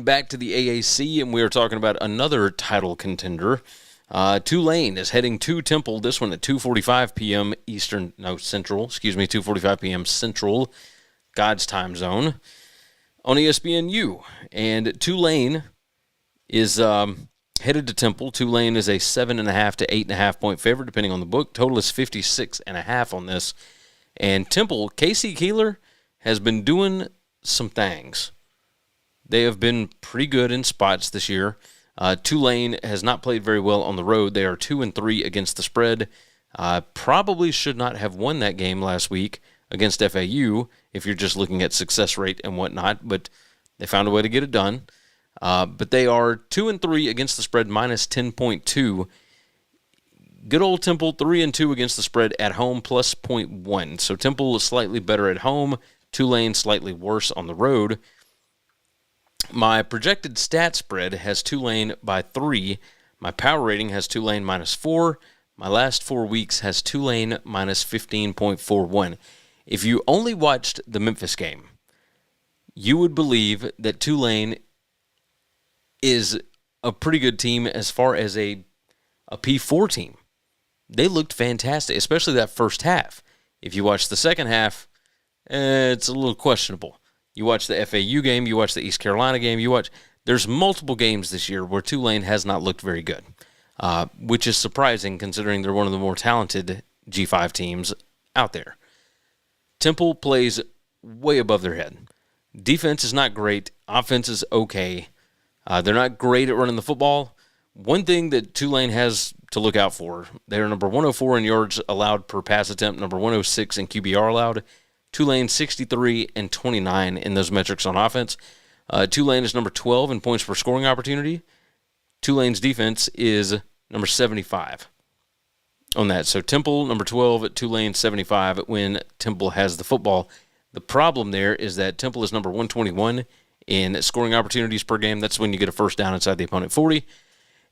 Back to the AAC, and we are talking about another title contender. Tulane is heading to Temple. This one at 2:45 p.m. Central. 2:45 p.m. Central, God's time zone, on ESPNU. And Tulane is headed to Temple. Tulane is a 7.5 to 8.5 point favorite, depending on the book. Total is 56.5 on this. And Temple, Casey Keeler has been doing some things. They have been pretty good in spots this year. Tulane has not played very well on the road. They are 2-3 against the spread. Probably should not have won that game last week against FAU if you're just looking at success rate and whatnot, but they found a way to get it done. But they are 2-3 against the spread, minus 10.2. Good old Temple, 3-2 against the spread at home, plus 0.1. So Temple is slightly better at home. Tulane slightly worse on the road. My projected stat spread has Tulane by 3. My power rating has Tulane minus 4. My last 4 weeks has Tulane minus 15.41. If you only watched the Memphis game, you would believe that Tulane is a pretty good team as far as a P4 team. They looked fantastic, especially that first half. If you watch the second half, it's a little questionable. You watch the FAU game, you watch the East Carolina game, there's multiple games this year where Tulane has not looked very good, which is surprising considering they're one of the more talented G5 teams out there. Temple plays way above their head. Defense is not great. Offense is okay. They're not great at running the football. One thing that Tulane has to look out for, they're number 104 in yards allowed per pass attempt, number 106 in QBR allowed. Tulane 63 and 29 in those metrics on offense. Tulane is number 12 in points per scoring opportunity. Tulane's defense is number 75 on that. So Temple number 12, Tulane 75 when Temple has the football. The problem there is that Temple is number 121 in scoring opportunities per game. That's when you get a first down inside the opponent 40.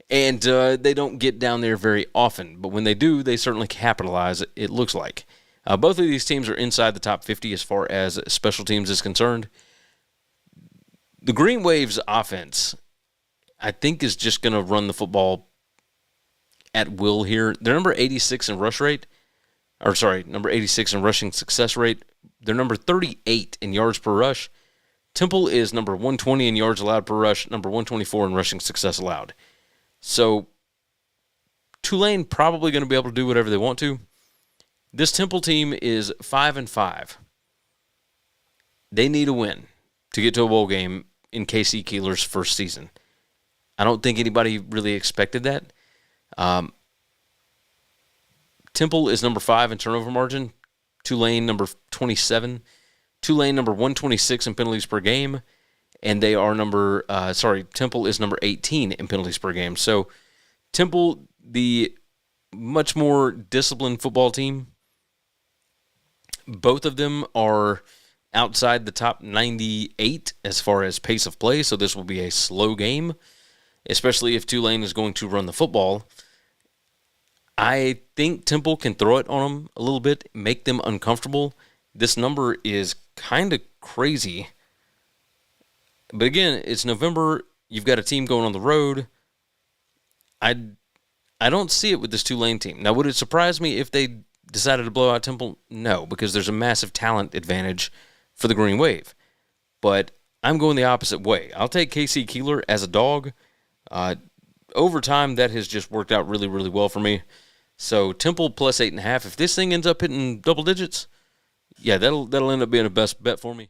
And they don't get down there very often. But when they do, they certainly capitalize, it looks like. Both of these teams are inside the top 50 as far as special teams is concerned. The Green Wave's offense, I think, is just going to run the football at will here. They're number 86 in number 86 in rushing success rate. They're number 38 in yards per rush. Temple is number 120 in yards allowed per rush, number 124 in rushing success allowed. So Tulane probably going to be able to do whatever they want to. This Temple team is 5-5. They need a win to get to a bowl game in Casey Keeler's first season. I don't think anybody really expected that. Temple is number 5 in turnover margin. Tulane number 27. Tulane number 126 in penalties per game. And they are Temple is number 18 in penalties per game. So Temple, the much more disciplined football team, both of them are outside the top 98 as far as pace of play, so this will be a slow game, especially if Tulane is going to run the football. I think Temple can throw it on them a little bit, make them uncomfortable. This number is kind of crazy. But again, it's November. You've got a team going on the road. I don't see it with this Tulane team. Now, would it surprise me if they decided to blow out Temple? No, because there's a massive talent advantage for the Green Wave. But I'm going the opposite way. I'll take Casey Keeler as a dog. Over time, that has just worked out really, really well for me. So Temple plus 8.5. If this thing ends up hitting double digits, yeah, that'll end up being a best bet for me.